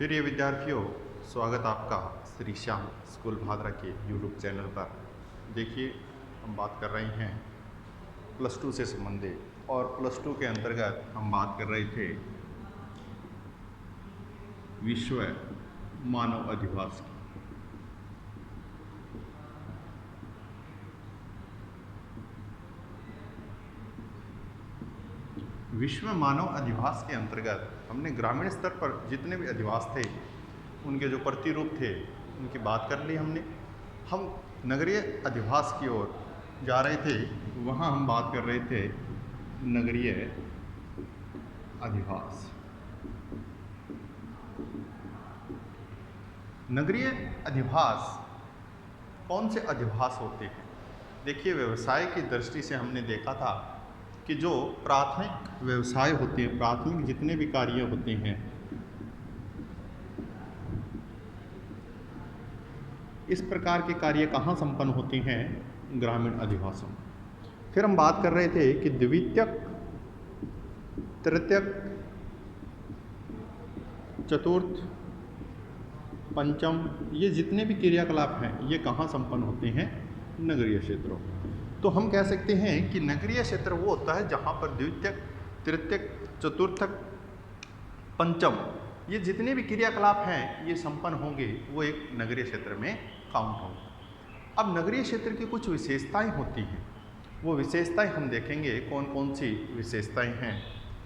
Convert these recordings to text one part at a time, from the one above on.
प्रिय विद्यार्थियों, स्वागत आपका श्री श्याम स्कूल भादरा के यूट्यूब चैनल पर। देखिए, हम बात कर रहे हैं प्लस टू से संबंधित, और प्लस टू के अंतर्गत हम बात कर रहे थे विश्व मानव अधिवास की। विश्व मानव अधिवास के अंतर्गत हमने ग्रामीण स्तर पर जितने भी अधिवास थे उनके जो प्रतिरूप थे उनकी बात कर ली हमने। हम नगरीय अधिवास की ओर जा रहे थे, वहाँ हम बात कर रहे थे नगरीय अधिवास। नगरीय अधिवास कौन से अधिवास होते हैं? देखिए, व्यवसाय की दृष्टि से हमने देखा था कि जो प्राथमिक व्यवसाय होते हैं, प्राथमिक जितने भी कार्य होते हैं, इस प्रकार के कार्य कहाँ संपन्न होते हैं? ग्रामीण अधिवासों में। फिर हम बात कर रहे थे कि द्वितीयक, तृतीयक, चतुर्थ, पंचम, ये जितने भी क्रियाकलाप हैं ये कहाँ संपन्न होते हैं? नगरीय क्षेत्रों। तो हम कह सकते हैं कि नगरीय क्षेत्र वो होता है जहाँ पर द्वितीयक, तृतीयक, चतुर्थक, पंचम, ये जितने भी क्रियाकलाप हैं ये संपन्न होंगे, वो एक नगरीय क्षेत्र में काउंट होंगे। अब नगरीय क्षेत्र की कुछ विशेषताएं होती हैं, वो विशेषताएं हम देखेंगे। कौन कौन सी विशेषताएं हैं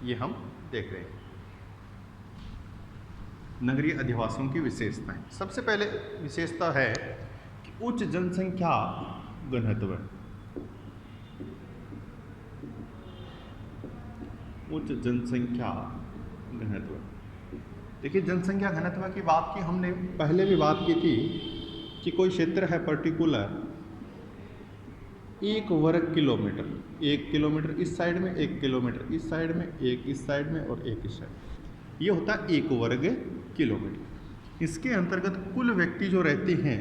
ये हम देख रहे हैं। नगरीय अधिवासियों की विशेषताएं। सबसे पहले विशेषता है कि उच्च जनसंख्या घनत्व। उच्च जनसंख्या घनत्व। देखिए, जनसंख्या घनत्व की बात की हमने पहले भी बात की थी कि कोई क्षेत्र है पर्टिकुलर, 1 वर्ग किलोमीटर, 1 किलोमीटर इस साइड में, 1 किलोमीटर इस साइड में, एक इस साइड में और एक इस साइड, ये होता है 1 वर्ग किलोमीटर। इसके अंतर्गत कुल व्यक्ति जो रहते हैं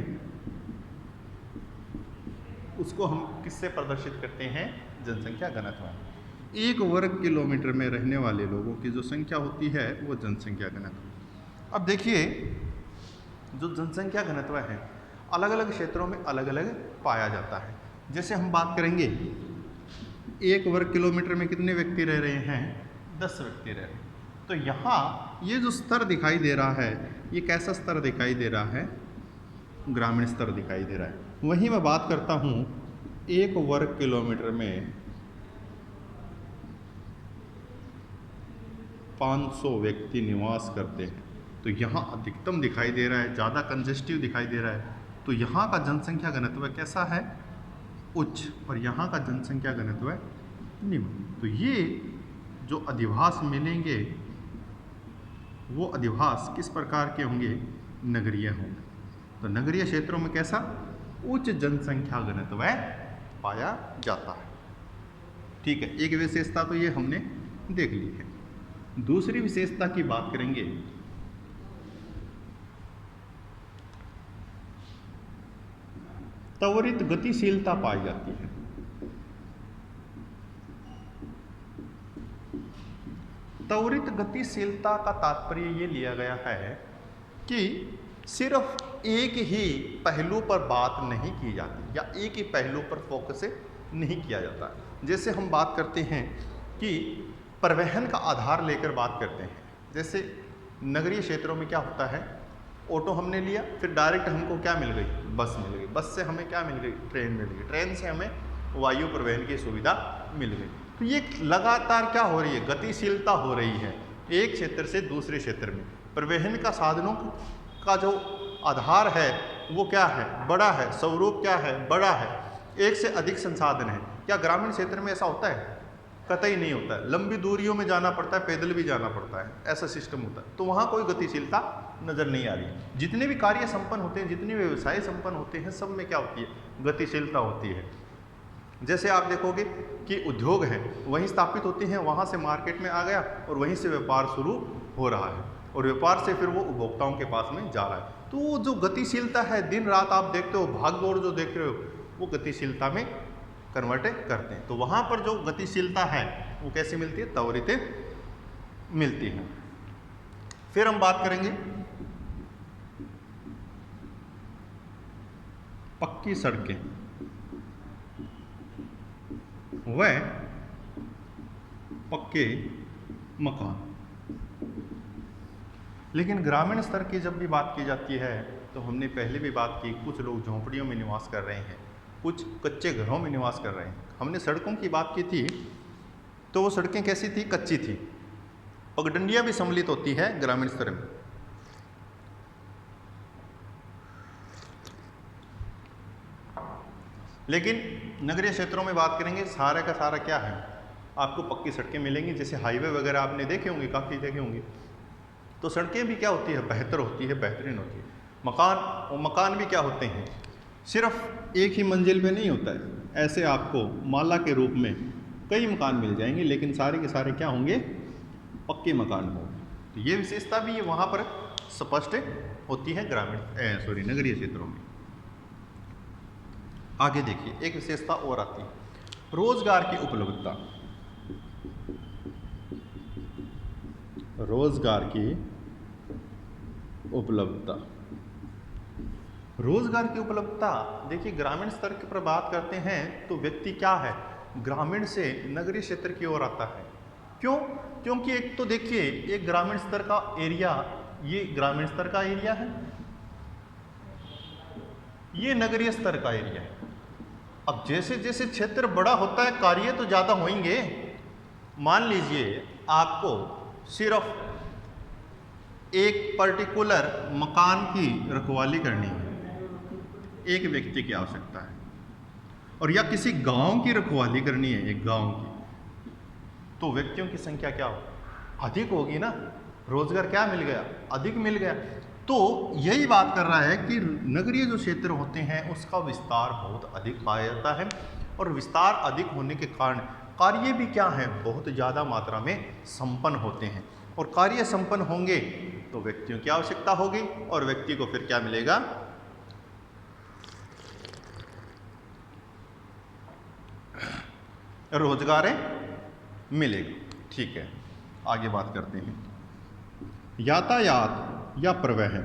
उसको हम किससे प्रदर्शित करते हैं? जनसंख्या घनत्व। 1 वर्ग किलोमीटर में रहने वाले लोगों की जो संख्या होती है वो जनसंख्या घनत्व। अब देखिए, जो जनसंख्या घनत्व है अलग अलग क्षेत्रों में अलग अलग पाया जाता है। जैसे हम बात करेंगे 1 वर्ग किलोमीटर में कितने व्यक्ति रह रहे हैं? 10 व्यक्ति रह रहे हैं। तो यहाँ ये जो स्तर दिखाई दे रहा है, ये कैसा स्तर दिखाई दे रहा है? ग्रामीण स्तर दिखाई दे रहा है। वहीं मैं बात करता हूँ 1 वर्ग किलोमीटर में 500 व्यक्ति निवास करते हैं, तो यहाँ अधिकतम दिखाई दे रहा है, ज़्यादा कंजेस्टिव दिखाई दे रहा है। तो यहाँ का जनसंख्या घनत्व कैसा है? उच्च, और यहाँ का जनसंख्या घनत्व निम्न। तो ये जो अधिवास मिलेंगे वो अधिवास किस प्रकार के होंगे? नगरीय होंगे। तो नगरीय क्षेत्रों में कैसा? उच्च जनसंख्या घनत्व पाया जाता है। ठीक है, एक विशेषता तो ये हमने देख ली है। दूसरी विशेषता की बात करेंगे, त्वरित गतिशीलता पाई जाती है। त्वरित गतिशीलता का तात्पर्य ये लिया गया है कि सिर्फ एक ही पहलू पर बात नहीं की जाती या एक ही पहलू पर फोकस नहीं किया जाता। जैसे हम बात करते हैं कि परिवहन का आधार लेकर बात करते हैं। जैसे नगरीय क्षेत्रों में क्या होता है? ऑटो हमने लिया, फिर डायरेक्ट हमको क्या मिल गई? बस मिल गई। बस से हमें क्या मिल गई? ट्रेन मिल गई। ट्रेन से हमें वायु परिवहन की सुविधा मिल गई। तो ये लगातार क्या हो रही है? गतिशीलता हो रही है एक क्षेत्र से दूसरे क्षेत्र में। परिवहन का साधनों का जो आधार है वो क्या है? बड़ा है। स्वरूप क्या है? बड़ा है। एक से अधिक संसाधन है। क्या ग्रामीण क्षेत्र में ऐसा होता है? कतई नहीं होता है। लंबी दूरियों में जाना पड़ता है, पैदल भी जाना पड़ता है, ऐसा सिस्टम होता है। तो वहाँ कोई गतिशीलता नज़र नहीं आ रही। जितने भी कार्य संपन्न होते हैं, जितने व्यवसाय संपन्न होते हैं, सब में क्या होती है? गतिशीलता होती है। जैसे आप देखोगे कि उद्योग हैं वहीं स्थापित होते हैं, वहाँ से मार्केट में आ गया और वहीं से व्यापार शुरू हो रहा है, और व्यापार से फिर वो उपभोक्ताओं के पास में जा रहा है। तो वो जो गतिशीलता है, दिन रात आप देखते हो, भाग दौड़ जो देख रहे हो, वो गतिशीलता में कन्वर्ट करते हैं। तो वहाँ पर जो गतिशीलता है वो कैसे मिलती है? त्वरित मिलती है। फिर हम बात करेंगे पक्की सड़कें व पक्के मकान। लेकिन ग्रामीण स्तर की जब भी बात की जाती है तो हमने पहले भी बात की, कुछ लोग झोंपड़ियों में निवास कर रहे हैं, कुछ कच्चे घरों में निवास कर रहे हैं। हमने सड़कों की बात की थी तो वो सड़कें कैसी थी? कच्ची थी। पगडंडियां भी सम्मिलित होती है ग्रामीण स्तर में। लेकिन नगरीय क्षेत्रों में बात करेंगे, सारा का सारा क्या है, आपको पक्की सड़कें मिलेंगी। जैसे हाईवे वगैरह आपने देखे होंगे, काफ़ी देखे होंगे। तो सड़कें भी क्या होती है? बेहतर होती है, बेहतरीन होती है। मकान भी क्या होते हैं? सिर्फ एक ही मंजिल पे नहीं होता है, ऐसे आपको माला के रूप में कई मकान मिल जाएंगे, लेकिन सारे के सारे क्या होंगे? पक्के मकान होंगे। तो ये विशेषता भी वहाँ पर स्पष्ट होती है नगरीय क्षेत्रों में। आगे देखिए, एक विशेषता और आती है, रोजगार की उपलब्धता। रोजगार की उपलब्धता। रोजगार की उपलब्धता देखिए, ग्रामीण स्तर पर बात करते हैं तो व्यक्ति क्या है? ग्रामीण से नगरीय क्षेत्र की ओर आता है। क्यों? क्योंकि एक तो देखिए, एक ग्रामीण स्तर का एरिया, ये ग्रामीण स्तर का एरिया है, ये नगरीय स्तर का एरिया है। अब जैसे जैसे क्षेत्र बड़ा होता है, कार्य तो ज़्यादा होंगे। मान लीजिए आपको सिर्फ एक पर्टिकुलर मकान की रखवाली करनी है, एक व्यक्ति की आवश्यकता है, और या किसी गांव की रखवाली करनी है, एक गांव की, तो व्यक्तियों की संख्या क्या हो? अधिक होगी ना। रोजगार क्या मिल गया? अधिक मिल गया। तो यही बात कर रहा है कि नगरीय जो क्षेत्र होते हैं उसका विस्तार बहुत अधिक पाया जाता है, और विस्तार अधिक होने के कारण कार्य भी क्या है? बहुत ज़्यादा मात्रा में संपन्न होते हैं। और कार्य संपन्न होंगे तो व्यक्तियों की आवश्यकता होगी, और व्यक्ति को फिर क्या मिलेगा? रोजगार मिलेगा। ठीक है, आगे बात करते हैं। यातायात या परिवहन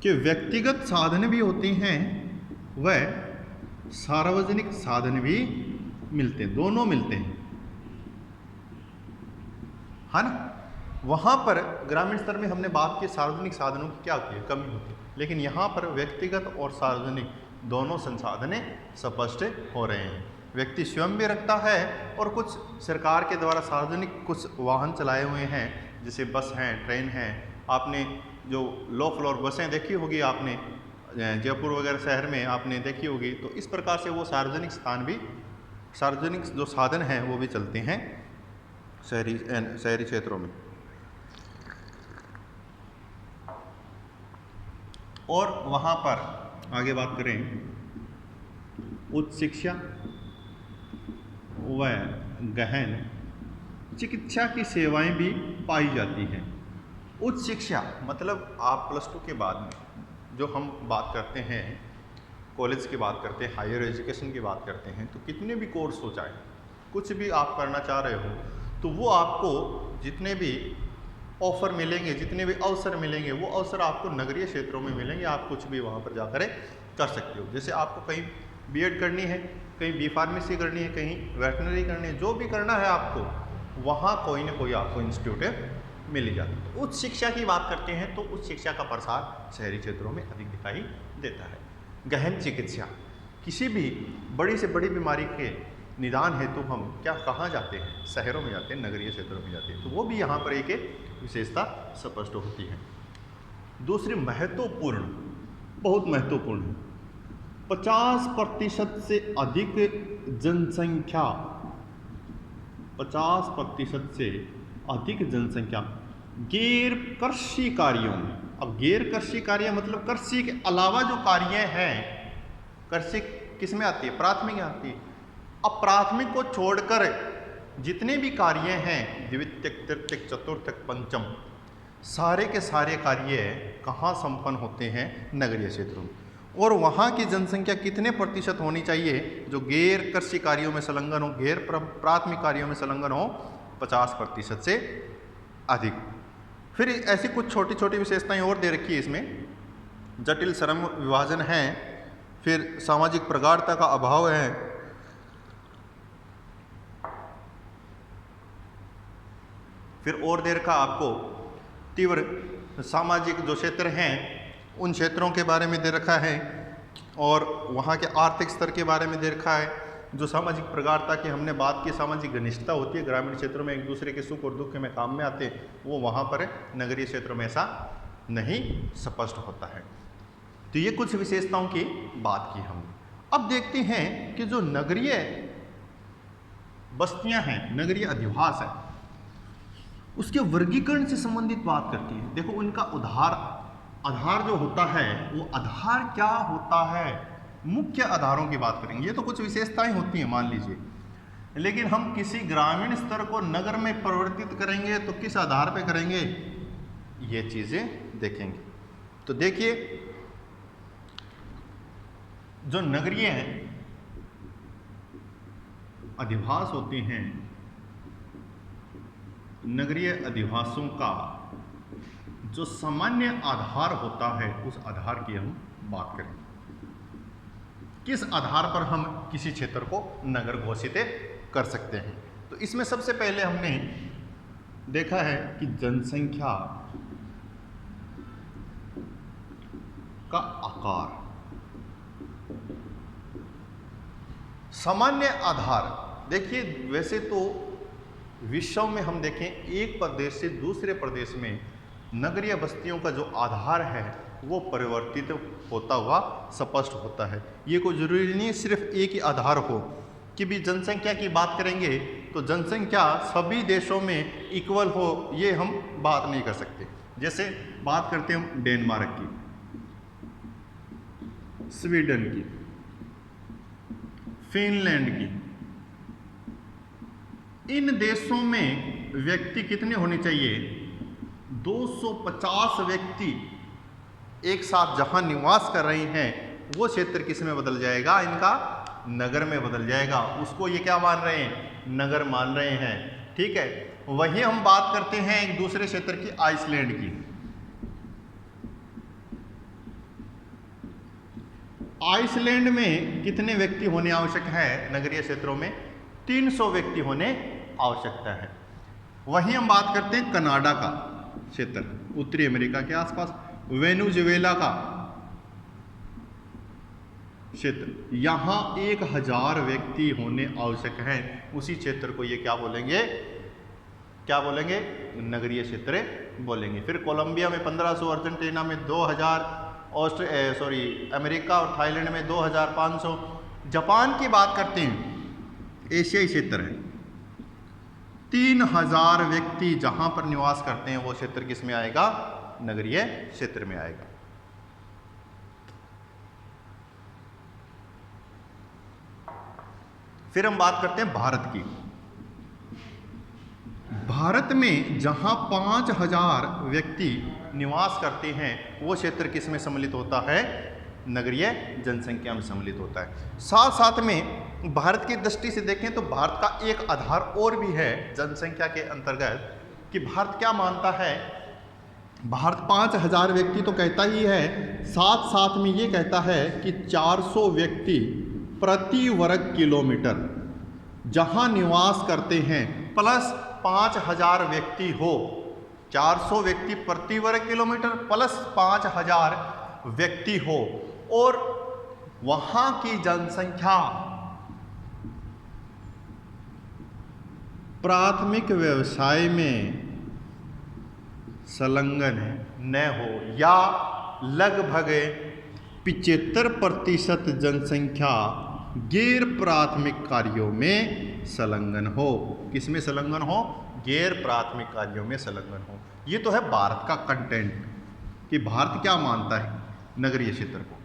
के व्यक्तिगत साधन भी होते हैं व सार्वजनिक साधन भी मिलते हैं, दोनों मिलते हैं, है ना। वहाँ पर ग्रामीण स्तर में हमने बात की, सार्वजनिक साधनों की क्या होती है? कमी होती है। लेकिन यहाँ पर व्यक्तिगत और सार्वजनिक दोनों संसाधन स्पष्ट हो रहे हैं। व्यक्ति स्वयं भी रखता है, और कुछ सरकार के द्वारा सार्वजनिक कुछ वाहन चलाए हुए हैं, जैसे बस हैं, ट्रेन हैं। आपने जो लो फ्लोर बसें देखी होगी, आपने जयपुर वगैरह शहर में आपने देखी होगी। तो इस प्रकार से वो सार्वजनिक जो साधन हैं वो भी चलते हैं शहरी क्षेत्रों में। और वहाँ पर आगे बात करें, उच्च शिक्षा व गहन चिकित्सा की सेवाएं भी पाई जाती हैं। उच्च शिक्षा मतलब आप +2 के बाद में जो हम बात करते हैं, कॉलेज की बात करते हैं, हायर एजुकेशन की बात करते हैं, तो कितने भी कोर्स हो, चाहे कुछ भी आप करना चाह रहे हो, तो वो आपको जितने भी ऑफ़र मिलेंगे, जितने भी अवसर मिलेंगे, वो अवसर आपको नगरीय क्षेत्रों में मिलेंगे। आप कुछ भी वहाँ पर जाकर कर सकते हो। जैसे आपको कहीं बीएड करनी है, कहीं बी फार्मेसी करनी है, कहीं वेटनरी करनी है, जो भी करना है आपको, वहाँ कोई ना कोई आपको इंस्टीट्यूट मिल ही जाता है। तो उच्च शिक्षा की बात करते हैं तो उच्च शिक्षा का प्रसार शहरी क्षेत्रों में अधिक दिखाई देता है। गहन चिकित्सा, किसी भी बड़ी से बड़ी बीमारी के निदान हेतु हम कहाँ जाते हैं? शहरों में जाते हैं, नगरीय क्षेत्रों में जाते हैं। तो वो भी यहाँ पर एक विशेषता स्पष्ट होती है। दूसरी महत्वपूर्ण, बहुत महत्वपूर्ण है, 50% से अधिक जनसंख्या, 50% से अधिक जनसंख्या गैर कृषि कार्यों में। अब गैर कृषि कार्य मतलब कृषि के अलावा जो कार्य हैं, कृषि किस में आती है? प्राथमिक में आती है। अब प्राथमिक को छोड़कर जितने भी कार्य हैं, द्वितीयक, तृतीयक, चतुर्थक, पंचम, सारे के सारे कार्य कहाँ संपन्न होते हैं? नगरीय क्षेत्रों में। और वहाँ की जनसंख्या कितने प्रतिशत होनी चाहिए जो गैर कृषि कार्यों में संलग्न हो, गैर प्राथमिक कार्यों में संलग्न हो? 50% से अधिक। फिर ऐसी कुछ छोटी छोटी विशेषताएं और दे रखी है इसमें। जटिल श्रम विभाजन है, फिर सामाजिक प्रगाढ़ता का अभाव है, फिर और देर का आपको तीव्र सामाजिक जो क्षेत्र हैं उन क्षेत्रों के बारे में दे रखा है और वहाँ के आर्थिक स्तर के बारे में दे रखा है। जो सामाजिक प्रगाढ़ता की हमने बात की, सामाजिक घनिष्ठता होती है, ग्रामीण क्षेत्रों में एक दूसरे के सुख और दुख में काम में आते हैं, वो वहाँ पर नगरीय क्षेत्रों में ऐसा नहीं स्पष्ट होता है। तो ये कुछ विशेषताओं की बात की हमने। अब देखते हैं कि जो नगरीय बस्तियां हैं, नगरीय अधिवास है, उसके वर्गीकरण से संबंधित बात करती है। देखो उनका आधार जो होता है वो आधार क्या होता है, मुख्य आधारों की बात करेंगे। ये तो कुछ विशेषताएं होती हैं मान लीजिए, लेकिन हम किसी ग्रामीण स्तर को नगर में परिवर्तित करेंगे तो किस आधार पे करेंगे, ये चीजें देखेंगे। तो देखिए जो नगरीय अधिवास होते हैं, नगरीय अधिवासों का जो सामान्य आधार होता है उस आधार की हम बात करें। किस आधार पर हम किसी क्षेत्र को नगर घोषित कर सकते हैं। तो इसमें सबसे पहले हमने देखा है कि जनसंख्या का आकार। सामान्य आधार देखिए, वैसे तो विश्व में हम देखें एक प्रदेश से दूसरे प्रदेश में नगरीय बस्तियों का जो आधार है वो परिवर्तित होता हुआ स्पष्ट होता है। ये कोई जरूरी नहीं है सिर्फ एक ही आधार हो कि भी जनसंख्या की बात करेंगे तो जनसंख्या सभी देशों में इक्वल हो, ये हम बात नहीं कर सकते। जैसे बात करते हैं हम डेनमार्क की, स्वीडन की, फिनलैंड की, इन देशों में व्यक्ति कितने होने चाहिए, 250 व्यक्ति एक साथ जहां निवास कर रहे हैं वो क्षेत्र किस में बदल जाएगा, इनका नगर में बदल जाएगा। उसको ये क्या मान रहे हैं, नगर मान रहे हैं। ठीक है, वही हम बात करते हैं एक दूसरे क्षेत्र की, आइसलैंड की। आइसलैंड में कितने व्यक्ति होने आवश्यक है, नगरीय क्षेत्रों में 300 व्यक्ति होने आवश्यकता है। वहीं हम बात करते हैं कनाडा का क्षेत्र, उत्तरी अमेरिका के आसपास, वेनेजुएला का क्षेत्र, यहां 1000 व्यक्ति होने आवश्यक हैं। उसी क्षेत्र को ये क्या बोलेंगे, क्या बोलेंगे, नगरीय क्षेत्र बोलेंगे। फिर कोलंबिया में 1500, अर्जेंटीना में 2000, अमेरिका और थाईलैंड में 2500। जापान की बात करते हैं, एशियाई क्षेत्र है, 3000 व्यक्ति जहां पर निवास करते हैं वो क्षेत्र किस में आएगा, नगरीय क्षेत्र में आएगा। फिर हम बात करते हैं भारत की। भारत में जहां 5000 व्यक्ति निवास करते हैं वो क्षेत्र किस में सम्मिलित होता है, नगरीय जनसंख्या में सम्मिलित होता है। साथ साथ में भारत की दृष्टि से देखें तो भारत का एक आधार और भी है जनसंख्या के अंतर्गत कि भारत क्या मानता है, भारत 5000 व्यक्ति तो कहता ही है, साथ साथ में ये कहता है कि 400 व्यक्ति प्रति वर्ग किलोमीटर जहां निवास करते हैं प्लस 5000 व्यक्ति हो, 400 व्यक्ति प्रति वर्ग किलोमीटर प्लस 5000 व्यक्ति हो, और वहां की जनसंख्या प्राथमिक व्यवसाय में संलग्न न हो, या लगभग 75% जनसंख्या गैर प्राथमिक कार्यों में संलग्न हो। किसमें संलग्न हो, गैर प्राथमिक कार्यों में संलग्न हो। ये तो है भारत का कंटेंट कि भारत क्या मानता है नगरीय क्षेत्र को।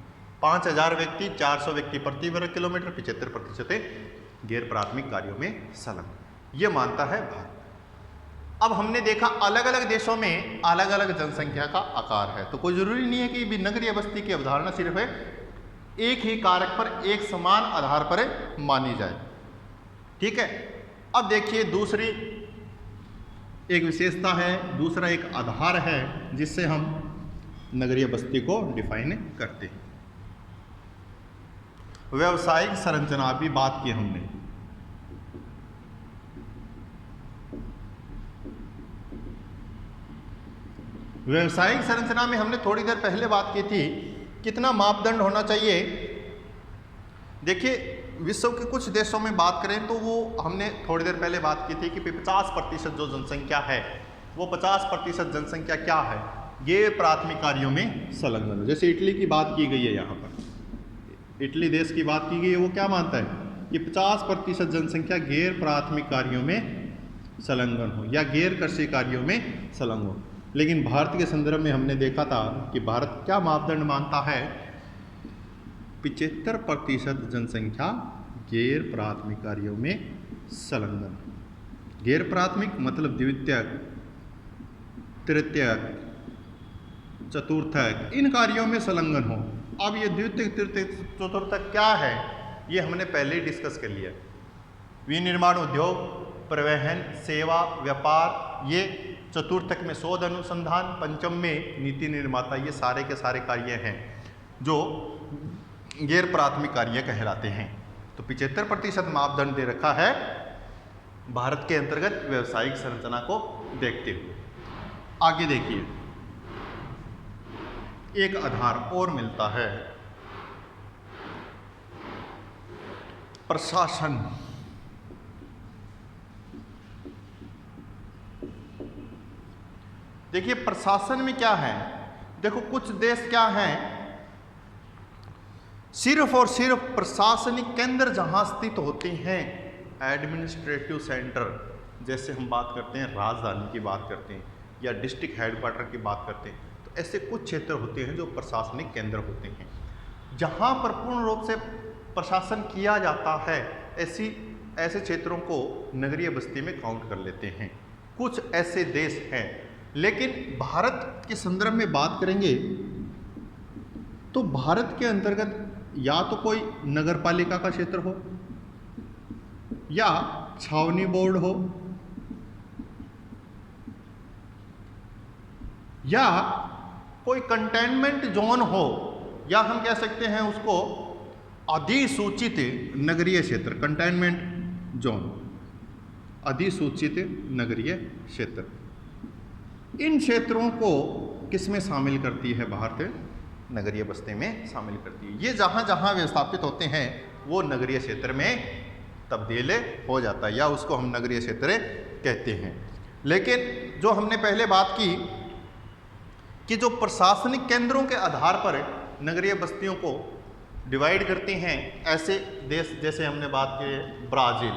5000 व्यक्ति, 400 व्यक्ति प्रति वर्ग किलोमीटर, 75% गैर प्राथमिक कार्यों में संलग्न, ये मानता है भारत। अब हमने देखा अलग अलग देशों में अलग अलग जनसंख्या का आकार है, तो कोई जरूरी नहीं है कि भी नगरीय बस्ती की अवधारणा सिर्फ है एक ही कारक पर एक समान आधार पर मानी जाए। ठीक है, अब देखिए दूसरी एक विशेषता है, दूसरा एक आधार है जिससे हम नगरीय बस्ती को डिफाइन करते हैं। व्यवसायिक संरचना भी बात की हमने। व्यवसायिक संरचना में हमने थोड़ी देर पहले बात की थी, कितना मापदंड होना चाहिए। देखिए विश्व के कुछ देशों में बात करें तो वो हमने थोड़ी देर पहले बात की थी कि 50% जो जनसंख्या है वो 50% जनसंख्या क्या है, गैर प्राथमिक कार्यों में संलग्न हो। जैसे इटली की बात की गई है, यहाँ पर इटली देश की बात की गई है, वो क्या मानता है कि 50% जनसंख्या गैर प्राथमिक कार्यों में संलग्न हो या गैर कृषि कार्यों में संलग्न हो। लेकिन भारत के संदर्भ में हमने देखा था कि भारत क्या मापदंड मानता है, 75% जनसंख्या गैर प्राथमिक कार्यों में संलग्न। गैर प्राथमिक मतलब द्वितीयक, तृतीयक, चतुर्थक, इन कार्यों में संलग्न हो। अब ये द्वितीयक, तृतीयक, चतुर्थक क्या है, ये हमने पहले ही डिस्कस कर लिया। विनिर्माण उद्योग, परिवहन, सेवा, व्यापार, ये चतुर्थक में शोध अनुसंधान, पंचम में नीति निर्माता, ये सारे के सारे कार्य हैं जो गैर प्राथमिक कार्य कहलाते हैं। तो 75% मापदंड दे रखा है भारत के अंतर्गत व्यवसायिक संरचना को देखते हुए। आगे देखिए, एक आधार और मिलता है, प्रशासन। देखिए प्रशासन में क्या है, देखो कुछ देश क्या हैं, सिर्फ और सिर्फ प्रशासनिक केंद्र जहां स्थित होते हैं, एडमिनिस्ट्रेटिव सेंटर, जैसे हम बात करते हैं राजधानी की बात करते हैं या डिस्ट्रिक्ट हेडक्वार्टर की बात करते हैं, तो ऐसे कुछ क्षेत्र होते हैं जो प्रशासनिक केंद्र होते हैं जहां पर पूर्ण रूप से प्रशासन किया जाता है। ऐसे क्षेत्रों को नगरीय बस्ती में काउंट कर लेते हैं। कुछ ऐसे देश हैं, लेकिन भारत के संदर्भ में बात करेंगे तो भारत के अंतर्गत या तो कोई नगर पालिका का क्षेत्र हो या छावनी बोर्ड हो या कोई कंटेनमेंट जोन हो, या हम कह सकते हैं उसको अधिसूचित नगरीय क्षेत्र, कंटेनमेंट जोन, अधिसूचित नगरीय क्षेत्र। इन क्षेत्रों को किस में शामिल करती है भारत, नगरीय बस्ती में शामिल करती है। ये जहाँ जहाँ व्यवस्थापित होते हैं वो नगरीय क्षेत्र में तब्दील हो जाता है या उसको हम नगरीय क्षेत्र कहते हैं। लेकिन जो हमने पहले बात की कि जो प्रशासनिक केंद्रों के आधार पर नगरीय बस्तियों को डिवाइड करते हैं, ऐसे देश जैसे हमने बात की ब्राज़ील,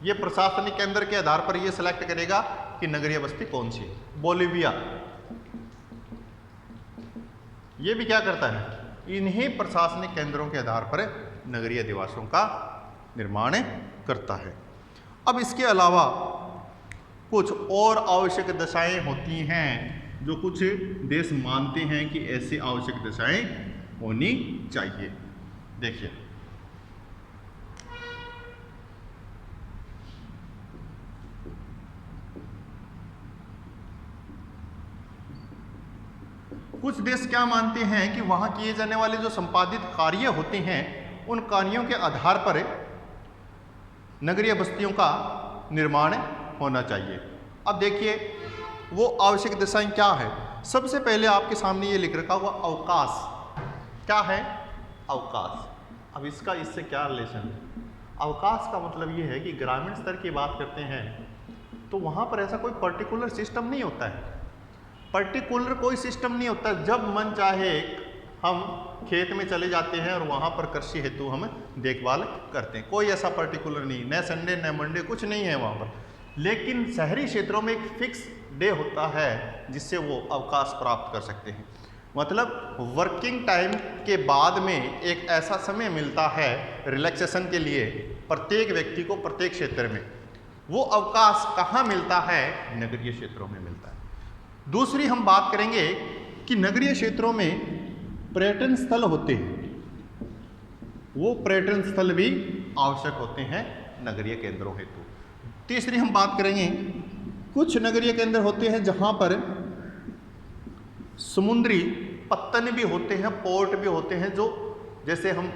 ये प्रशासनिक केंद्र के आधार पर ये सिलेक्ट करेगा कि नगरीय बस्ती कौन सी है। बोलिविया, ये भी क्या करता है, इन्हीं प्रशासनिक केंद्रों के आधार पर नगरीय अधिवासों का निर्माण करता है। अब इसके अलावा कुछ और आवश्यक दशाएं होती हैं जो कुछ देश मानते हैं कि ऐसी आवश्यक दशाएं होनी चाहिए। देखिए कुछ देश क्या मानते हैं कि वहाँ किए जाने वाले जो संपादित कार्य होते हैं उन कार्यों के आधार पर नगरीय बस्तियों का निर्माण होना चाहिए। अब देखिए वो आवश्यक दशाएं क्या है। सबसे पहले आपके सामने ये लिख रखा हुआ अवकाश, क्या है अवकाश। अब इसका इससे क्या रिलेशन है। अवकाश का मतलब ये है कि ग्रामीण स्तर की बात करते हैं तो वहाँ पर ऐसा कोई पर्टिकुलर सिस्टम नहीं होता है, पर्टिकुलर कोई सिस्टम नहीं होता। जब मन चाहे हम खेत में चले जाते हैं और वहाँ पर कृषि हेतु हम देखभाल करते हैं, कोई ऐसा पर्टिकुलर नहीं, न संडे न मंडे कुछ नहीं है वहाँ पर। लेकिन शहरी क्षेत्रों में एक फिक्स डे होता है जिससे वो अवकाश प्राप्त कर सकते हैं। मतलब वर्किंग टाइम के बाद में एक ऐसा समय मिलता है रिलैक्सेशन के लिए प्रत्येक व्यक्ति को प्रत्येक क्षेत्र में। वो अवकाश कहाँ मिलता है, नगरीय क्षेत्रों में मिलता है। दूसरी हम बात करेंगे कि नगरीय क्षेत्रों में पर्यटन स्थल होते हैं, वो पर्यटन स्थल भी आवश्यक होते हैं नगरीय केंद्रों हेतु। तीसरी हम बात करेंगे कुछ नगरीय केंद्र होते हैं जहाँ पर समुद्री पत्तन भी होते हैं, पोर्ट भी होते हैं, जो जैसे हम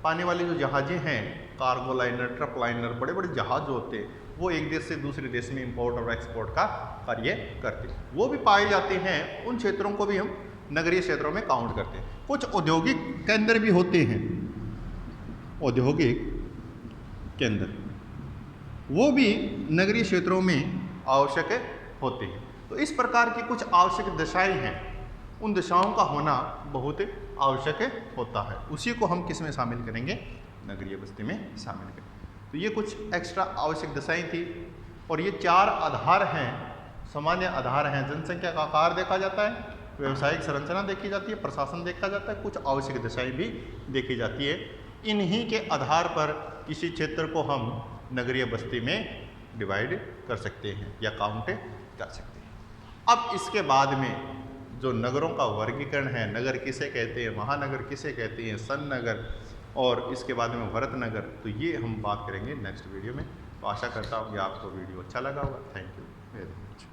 पानी वाली जो जहाज़ें हैं, कार्गो लाइनर, ट्रक लाइनर, बड़े बड़े जहाज जो होते हैं, वो एक देश से दूसरे देश में इंपोर्ट और एक्सपोर्ट का कार्य करते हैं, वो भी पाए जाते हैं। उन क्षेत्रों को भी हम नगरीय क्षेत्रों में काउंट करते हैं। कुछ औद्योगिक केंद्र भी होते हैं, औद्योगिक केंद्र, वो भी नगरीय क्षेत्रों में आवश्यक होते हैं। तो इस प्रकार की कुछ आवश्यक दशाएं हैं, उन दशाओं का होना बहुत आवश्यक होता है। उसी को हम किस में शामिल करेंगे? नगरीय बस्ती में शामिल करेंगे। तो ये कुछ एक्स्ट्रा आवश्यक दशाएं थी, और ये 4 आधार हैं, सामान्य आधार हैं। जनसंख्या का आकार देखा जाता है, व्यवसायिक संरचना देखी जाती है, प्रशासन देखा जाता है, कुछ आवश्यक दशाएं भी देखी जाती है। इन्हीं के आधार पर किसी क्षेत्र को हम नगरीय बस्ती में डिवाइड कर सकते हैं या काउंट कर सकते हैं। अब इसके बाद में जो नगरों का वर्गीकरण है, नगर किसे कहते हैं, महानगर किसे कहते हैं, सन नगर, और इसके बाद में भरत नगर, तो ये हम बात करेंगे नेक्स्ट वीडियो में। तो आशा करता हूँ कि आपको वीडियो अच्छा लगा होगा। Thank you very much.